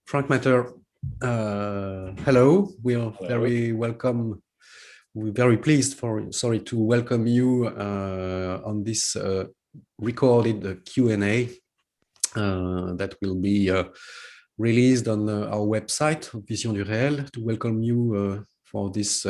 Frank Matter, hello. We are Hello. very welcome. We're very pleased to welcome you on this recorded Q&A that will be released on our website, Vision du Réel, to welcome you for this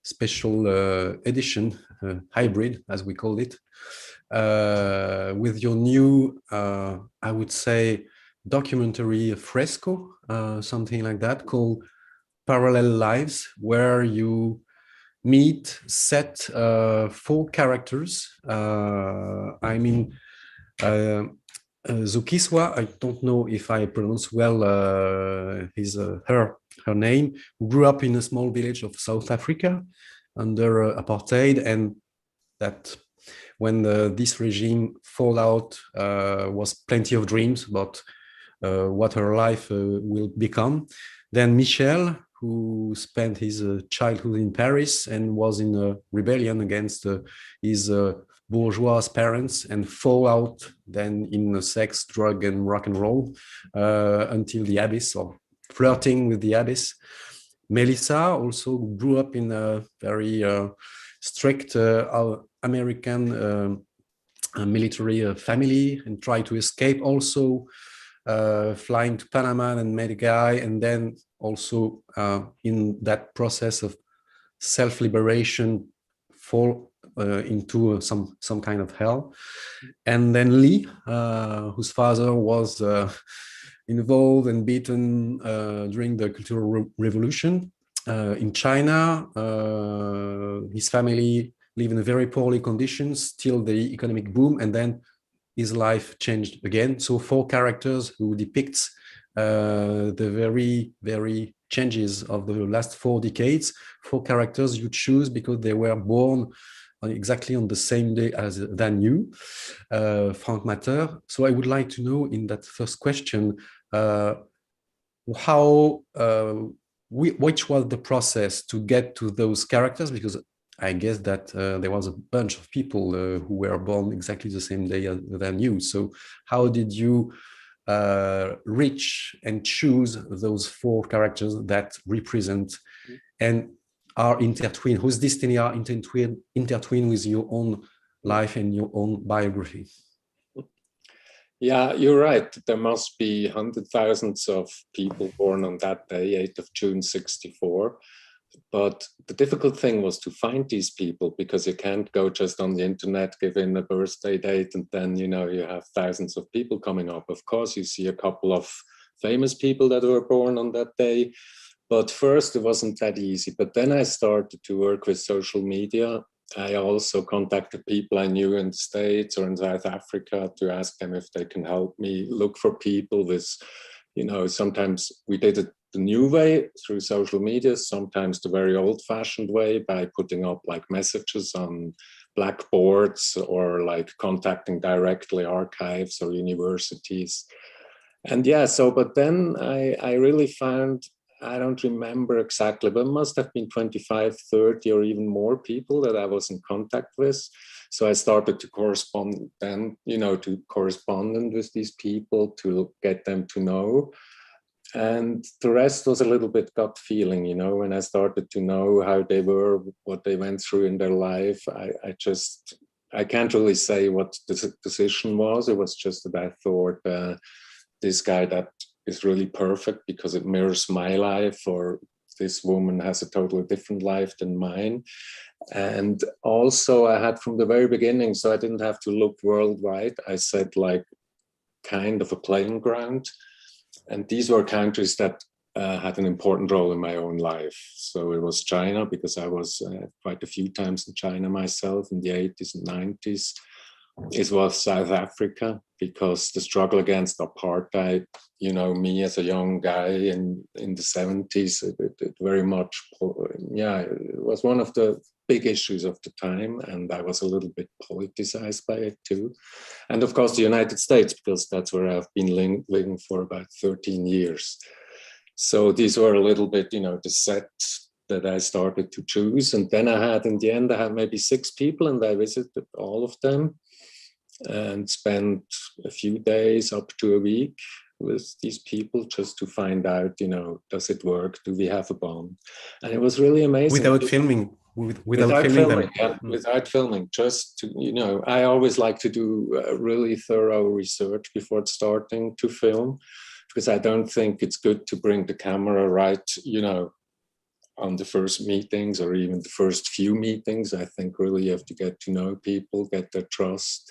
special edition, hybrid, as we call it, with your new, I would say, documentary fresco, something like that, called Parallel Lives, where you meet set 4 characters. Zukiswa, I don't know if I pronounce well her name, who grew up in a small village of South Africa under apartheid, and that when this regime fall out was plenty of dreams about what her life will become. Then Michel, who spent his childhood in Paris and was in a rebellion against his bourgeois parents and fall out then in sex, drug, and rock and roll until the abyss, or flirting with the abyss. Melissa also grew up in a very strict American military family and tried to escape, also flying to Panama and met a guy, and then also in that process of self-liberation fall into some kind of hell. And then Lee, whose father was involved and beaten during the Cultural Revolution in China. His family live in very poorly conditions till the economic boom, and then his life changed again. So 4 characters who depicts the very, very changes of the last 4 decades. 4 characters you choose because they were born exactly on the same day than you, Frank Matter. So I would like to know, in that first question, which was the process to get to those characters, because I guess that there was a bunch of people who were born exactly the same day than you. So how did you reach and choose those 4 characters that represent and are intertwined, whose destiny are intertwined with your own life and your own biography? Yeah, you're right. There must be hundreds of thousands of people born on that day, 8th of June, 1964. But the difficult thing was to find these people, because you can't go just on the internet, give in a birthday date, and then, you have thousands of people coming up. Of course, you see a couple of famous people that were born on that day. But first, it wasn't that easy. But then I started to work with social media. I also contacted people I knew in the States or in South Africa to ask them if they can help me look for people with, sometimes we did it the new way through social media, sometimes the very old-fashioned way by putting up like messages on blackboards or like contacting directly archives or universities. And yeah, but then I really found, I don't remember exactly, but it must have been 25, 30 or even more people that I was in contact with. So I started to correspond then, to correspond with these people to get them to know. And the rest was a little bit gut feeling, when I started to know how they were, what they went through in their life. I can't really say what the decision was. It was just that I thought this guy that is really perfect because it mirrors my life, or this woman has a totally different life than mine. And also I had from the very beginning, so I didn't have to look worldwide. I said like kind of a playing ground. And these were countries that had an important role in my own life. So it was China, because I was quite a few times in China myself in the 80s and 90s. It was South Africa, because the struggle against apartheid, me as a young guy in the 70s, it very much, it was one of the big issues of the time, and I was a little bit politicized by it too. And of course the United States, because that's where I've been living for about 13 years. So these were a little bit, the set that I started to choose. And then in the end, I had maybe 6 people, and I visited all of them and spent a few days up to a week with these people just to find out, you know, does it work? Do we have a bond? And it was really amazing. Without filming, without filming them. Yeah, without filming, just to, you know, I always like to do really thorough research before starting to film, because I don't think it's good to bring the camera right, you know, on the first meetings or even the first few meetings. I think really you have to get to know people, get their trust.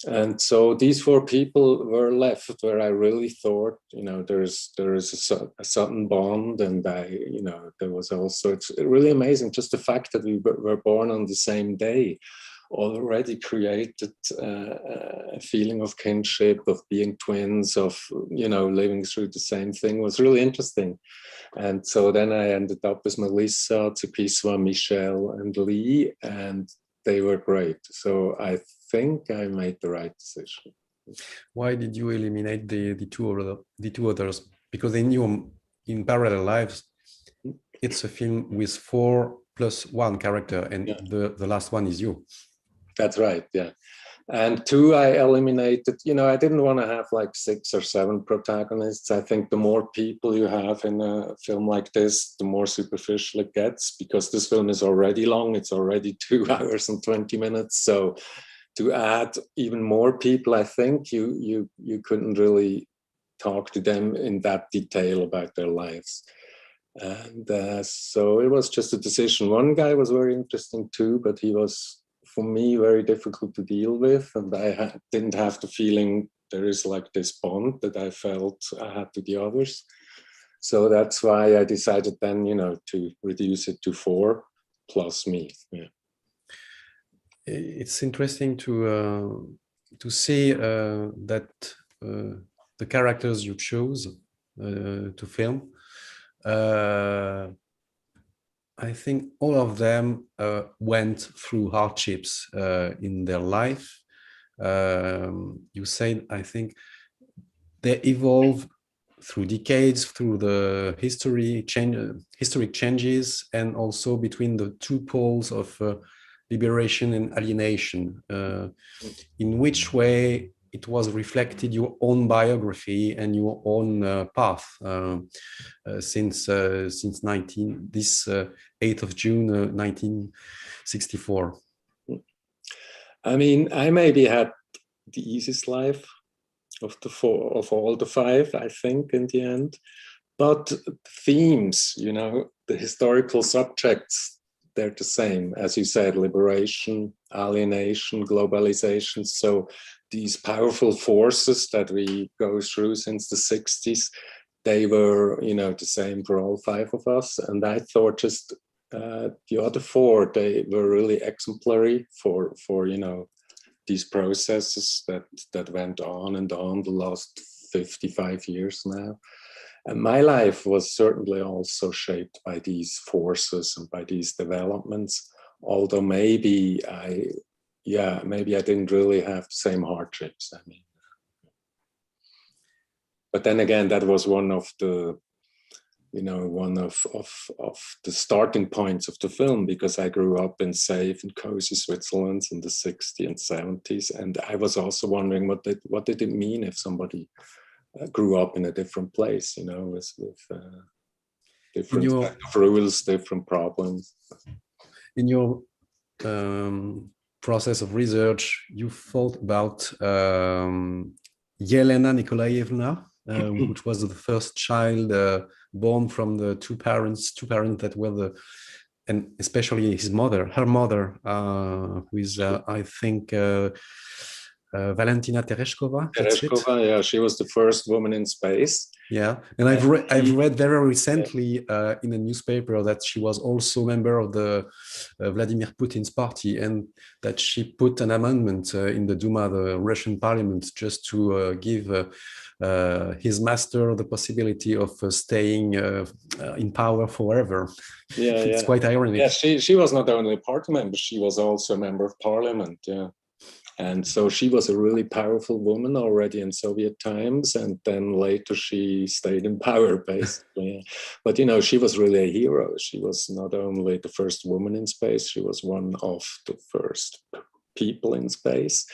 And so these 4 people were left where I really thought, you know, there is a certain bond, and you know, there was also, it's really amazing, just the fact that we were born on the same day already created a feeling of kinship, of being twins, of, you know, living through the same thing. Was really interesting. And so then I ended up with Melissa, Tsepiswa, Michelle, and Lee, and they were great. So I think I made the right decision. Why did you eliminate the two others? Because in parallel lives, it's a film with 4 + 1 character, and the last one is you. That's right, yeah. And 2 I eliminated. You know, I didn't want to have like 6 or 7 protagonists. I think the more people you have in a film like this, the more superficial it gets, because this film is already long. It's already 2 hours and 20 minutes. So to add even more people, I think you couldn't really talk to them in that detail about their lives. And so it was just a decision. One guy was very interesting too, but he was, for me, very difficult to deal with. And I didn't have the feeling there is like this bond that I felt I had to the others. So that's why I decided then, you know, to reduce it to 4 plus me. Yeah. It's interesting to see that the characters you chose to film, I think all of them went through hardships in their life. You said, I think they evolve through decades, through the historic changes, and also between the 2 poles of liberation and alienation. In which way it was reflected your own biography and your own path since 8th of June 1964? I mean, I maybe had the easiest life of all the 5, I think, in the end. But themes, you know, the historical subjects, they're the same. As you said, liberation, alienation, globalization. So these powerful forces that we go through since the 60s, they were, you know, the same for all 5 of us. And I thought just the other 4, they were really exemplary for you know, these processes that went on and on the last 55 years now. And my life was certainly also shaped by these forces and by these developments, although maybe I didn't really have the same hardships. I mean, but then again, that was one of the, you know, one of the starting points of the film, because I grew up in safe and cozy Switzerland in the 60s and 70s, and I was also wondering what did it mean if somebody grew up in a different place, you know, with different kind of rules, different problems. In your process of research, you thought about Yelena Nikolaevna, which was the first child born from the two parents that were and especially her mother, who is, I think, Valentina Tereshkova. Tereshkova, yeah, she was the first woman in space. Yeah, and I've read very recently in a newspaper that she was also a member of the Vladimir Putin's party, and that she put an amendment in the Duma, the Russian parliament, just to give his master the possibility of staying in power forever. Yeah, it's quite ironic. Yeah, she was not only a party member, she was also a member of parliament. Yeah. And so she was a really powerful woman already in Soviet times, and then later she stayed in power, basically. But, you know, she was really a hero. She was not only the first woman in space, she was one of the first people in space.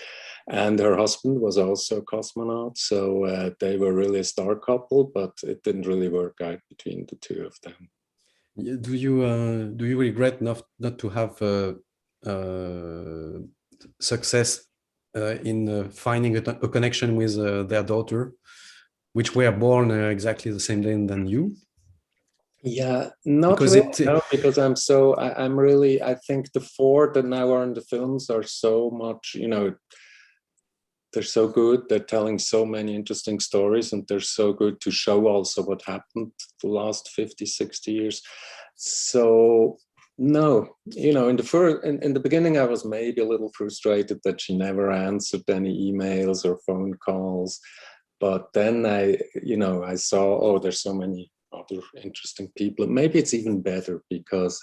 And her husband was also a cosmonaut. So they were really a star couple, but it didn't really work out between the two of them. Do you regret not to have success in finding a connection with their daughter, which were born exactly the same day than you? Yeah, not because really, no, because I'm really, I think the four that now are in the films are so much, they're so good, they're telling so many interesting stories, and they're so good to show also what happened the last 50, 60 years. So no, in the beginning I was maybe a little frustrated that she never answered any emails or phone calls, but then I saw, oh, there's so many other interesting people. Maybe it's even better because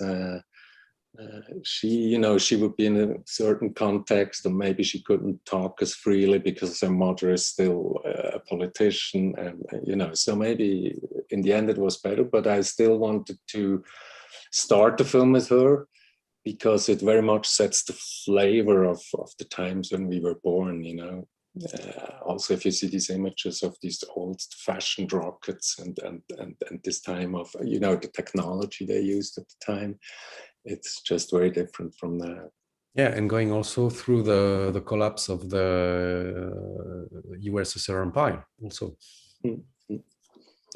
she would be in a certain context, and maybe she couldn't talk as freely because her mother is still a politician, and so maybe in the end it was better. But I still wanted to start the film with her because it very much sets the flavor of the times when we were born. Also, if you see these images of these old-fashioned rockets and this time of the technology they used at the time, it's just very different from that. Yeah, and going also through the collapse of the USSR empire also. Mm-hmm.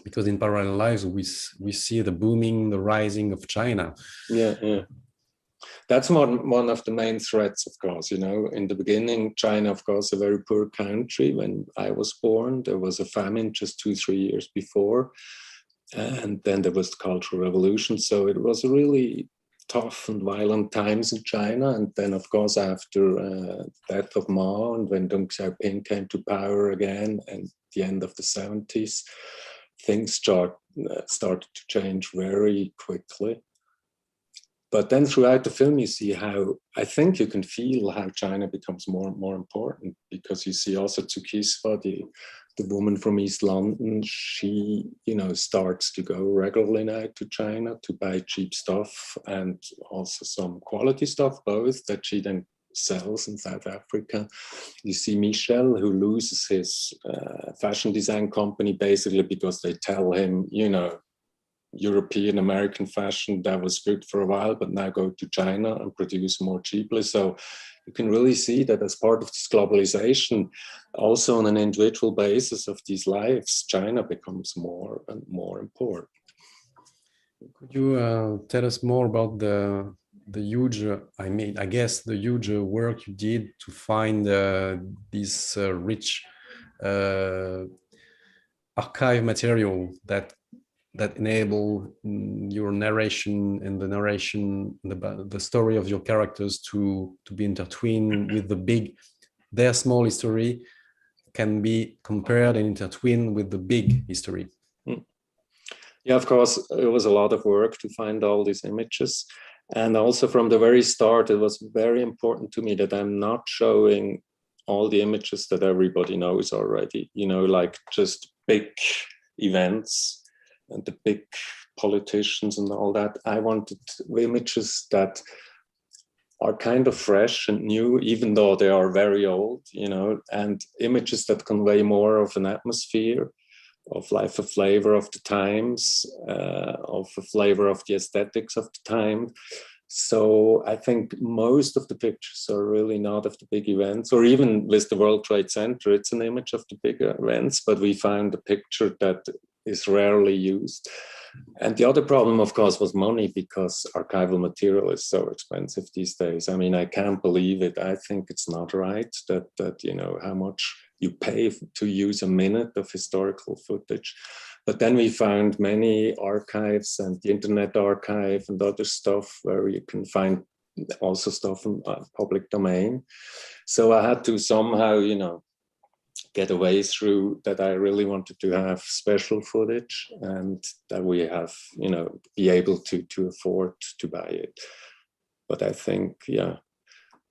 Because in parallel lives we see the booming, the rising of China. Yeah. That's one of the main threats, of course. In the beginning, China, of course, a very poor country. When I was born, there was a famine just 2-3 years before. And then there was the Cultural Revolution. So it was really tough and violent times in China. And then, of course, after death of Mao, and when Deng Xiaoping came to power again, and the end of the 70s, things started to change very quickly. But then throughout the film, you see how, I think you can feel how China becomes more and more important, because you see also Tzu Kiswa, the woman from East London, she, starts to go regularly now to China to buy cheap stuff and also some quality stuff, both, that she then sells in South Africa. You see Michel, who loses his fashion design company basically because they tell him, European American fashion, that was good for a while, but now go to China and produce more cheaply. So you can really see that as part of this globalization, also on an individual basis of these lives, China becomes more and more important. Could you tell us more about the huge, I guess the huge work you did to find this rich archive material that enable your narration and the story of your characters to be intertwined with their small history can be compared and intertwined with the big history? Yeah, of course, it was a lot of work to find all these images. And also from the very start, it was very important to me that I'm not showing all the images that everybody knows already, like just big events and the big politicians and all that. I wanted images that are kind of fresh and new, even though they are very old, and images that convey more of an atmosphere of life, a flavor of the times, of a flavor of the aesthetics of the time. So I think most of the pictures are really not of the big events, or even with the World Trade Center, it's an image of the big events, but we found a picture that is rarely used. And the other problem, of course, was money, because archival material is so expensive these days. I mean, I can't believe it. I think it's not right that how much you pay to use a minute of historical footage. But then we found many archives and the Internet Archive and other stuff where you can find also stuff in public domain. So I had to somehow, get a way through that. I really wanted to have special footage and that we have, be able to afford to buy it. But I think,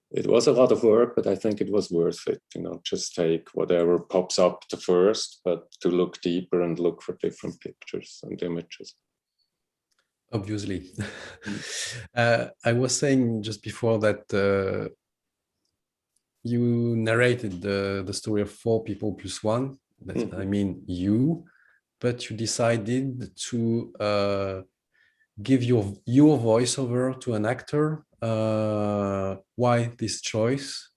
it was a lot of work, but I think it was worth it, just take whatever pops up the first, but to look deeper and look for different pictures and images. Obviously. I was saying just before that you narrated the story of 4 people plus 1. That's, I mean, you, but you decided to give your voiceover to an actor. Why this choice?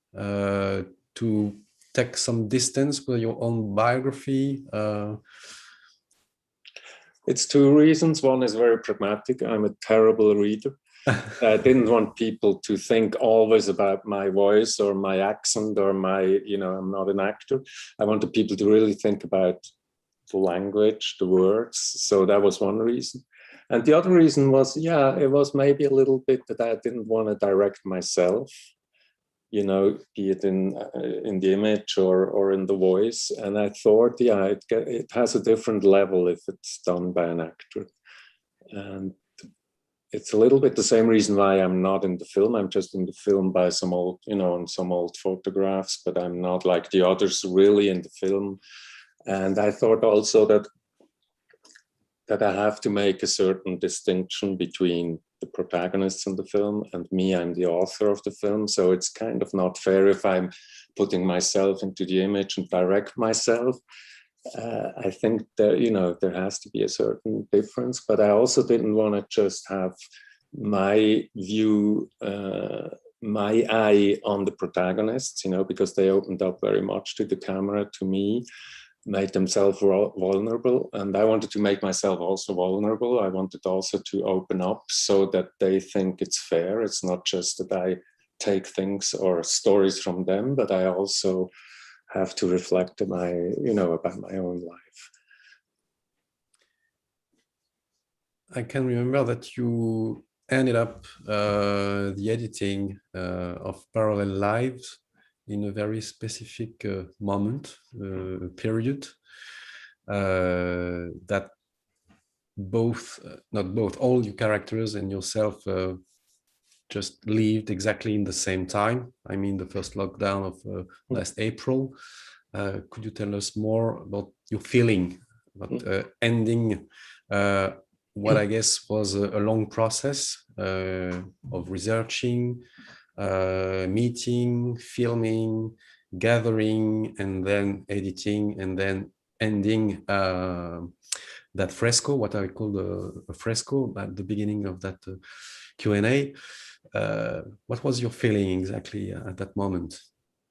To take some distance with your own biography? It's 2 reasons. One is very pragmatic. I'm a terrible reader. I didn't want people to think always about my voice or my accent or my, you know, I'm not an actor. I wanted people to really think about the language, the words. So that was one reason. And the other reason was, yeah, it was maybe a little bit that I didn't want to direct myself, you know, be it in the image or in the voice. And I thought, yeah, it has a different level if it's done by an actor. And it's a little bit the same reason why I'm not in the film. I'm just in the film by some old, you know, on some old photographs, but I'm not like the others really in the film. And I thought also that I have to make a certain distinction between the protagonists in the film and me. I'm the author of the film. So it's kind of not fair if I'm putting myself into the image and direct myself. I think that, you know, there has to be a certain difference, but I also didn't want to just have my view, my eye on the protagonists, you know, because they opened up very much to the camera, to me, made themselves vulnerable. And I wanted to make myself also vulnerable. I wanted also to open up so that they think it's fair. It's not just that I take things or stories from them, but I also have to reflect my, you know, about my own life. I can remember that you ended up the editing of Parallel Lives in a very specific moment, period, that all your characters and yourself just lived exactly in the same time. I mean, the first lockdown of last April. Could you tell us more about your feeling about ending what I guess was a long process of researching, meeting, filming, gathering, and then editing, and then ending that fresco, what I call a fresco at the beginning of that Q&A. What was your feeling exactly at that moment?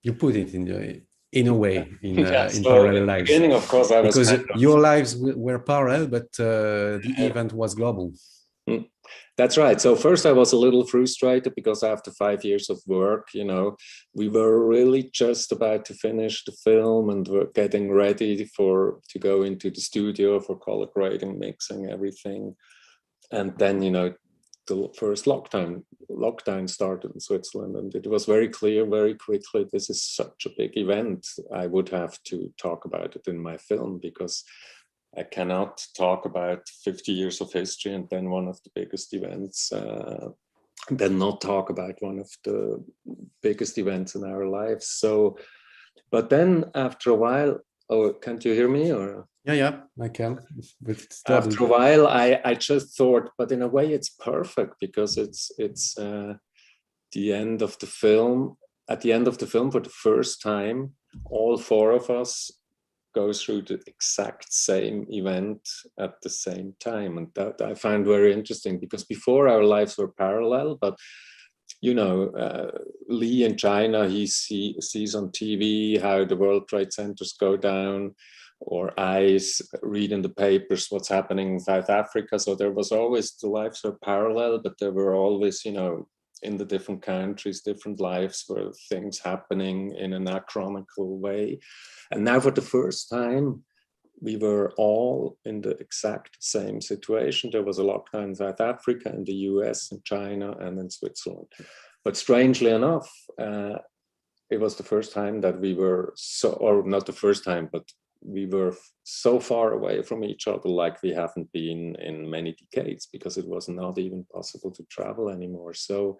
You put it in a way in parallel lives. Beginning, of course, I was because your lives were parallel, but the event was global. That's right. So first I was a little frustrated because after 5 years of work, you know, we were really just about to finish the film and we're getting ready to go into the studio for color grading, mixing, everything. And then, you know, the first lockdown started in Switzerland, and it was very clear very quickly, this is such a big event. I would have to talk about it in my film because I cannot talk about 50 years of history and then one of the biggest events, and then not talk about one of the biggest events in our lives. So, but then after a while, oh, can't you hear me? Or yeah, I can. After a while, I just thought, but in a way, it's perfect because it's the end of the film. At the end of the film, for the first time, all 4 of us go through the exact same event at the same time, and that I find very interesting because before our lives were parallel, but you know, Lee in China, he sees on TV how the World Trade Centers go down, or I read in the papers what's happening in South Africa. So there was always, the lives were parallel, but there were always, you know, in the different countries, different lives were things happening in an anachronical way. And now for the first time, we were all in the exact same situation. There was a lockdown in South Africa, in the US, in China, and in Switzerland. But strangely enough, it was the first time that we were or not the first time, but we were so far away from each other like we haven't been in many decades, because it was not even possible to travel anymore. So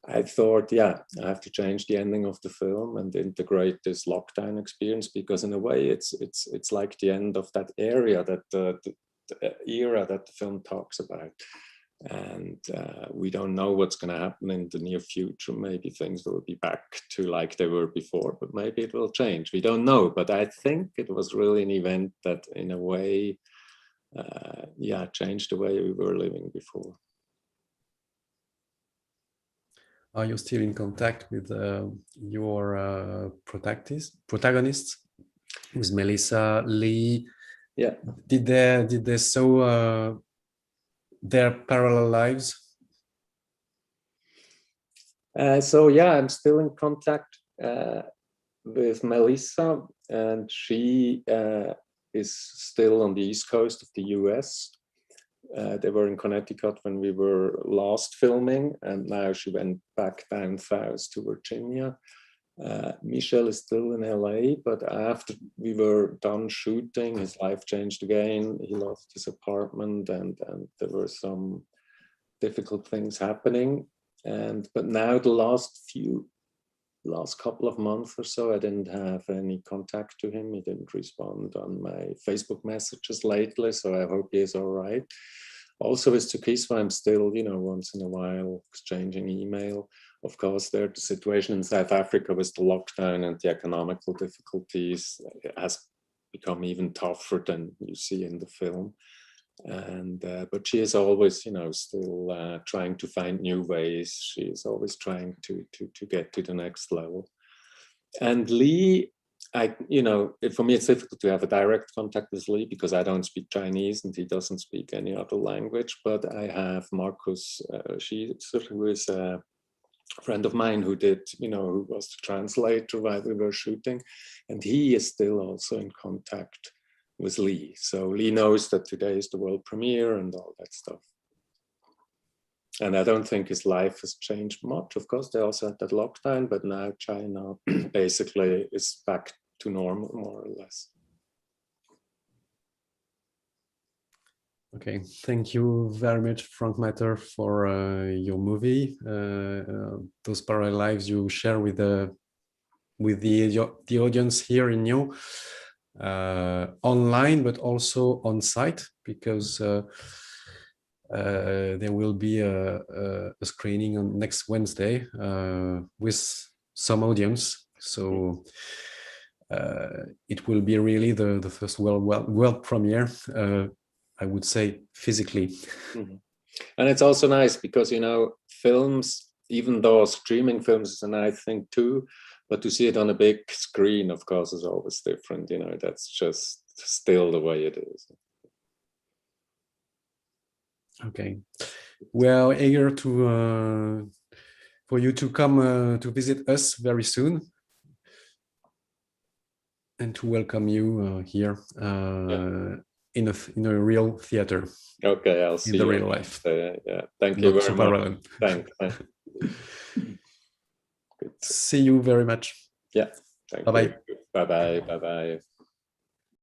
I thought, yeah, I have to change the ending of the film and integrate this lockdown experience, because in a way it's like the end of that area, that the era that the film talks about. And we don't know what's going to happen in the near future. Maybe things will be back to like they were before, but maybe it will change. We don't know. But I think it was really an event that, in a way, changed the way we were living before. Are you still in contact with your protagonists, with Melissa, Lee? Yeah. Did they show their parallel lives? So yeah, I'm still in contact with Melissa, and she is still on the East Coast of the US. They were in Connecticut when we were last filming, and now she went back down south to Virginia. Michel is still in LA, but after we were done shooting, his life changed again. He lost his apartment, and there were some difficult things happening. But now the last couple of months or so, I didn't have any contact to him. He didn't respond on my Facebook messages lately, so I hope he is all right. Also with Tukiswa, I'm still, once in a while exchanging email. Of course, the situation in South Africa with the lockdown and the economical difficulties has become even tougher than you see in the film. But she is always, still trying to find new ways. She is always trying to get to the next level. And Lee, for me, it's difficult to have a direct contact with Lee because I don't speak Chinese and he doesn't speak any other language. But I have Marcus, who is a friend of mine who who was the translator while we were shooting, and he is still also in contact with Lee. So Lee knows that today is the world premiere and all that stuff. And I don't think his life has changed much. Of course, they also had that lockdown, but now China basically is back to normal, more or less. Okay, thank you very much, Frank Matter, for your movie. Those parallel lives you share with the audience here in Nyon, online, but also on site, because there will be a screening on next Wednesday with some audience. So it will be really the first world premiere, I would say, physically. Mm-hmm. And it's also nice because, films, even though streaming films is a nice thing too, but to see it on a big screen, of course, is always different. That's just still the way it is. Okay. Well, eager for you to come to visit us very soon, and to welcome you here in a real theater. Okay, I'll see in the real life. Thank you very much. Relevant. Thanks. See you very much. Yeah. Thank Bye-bye. you. Bye-bye. Bye-bye.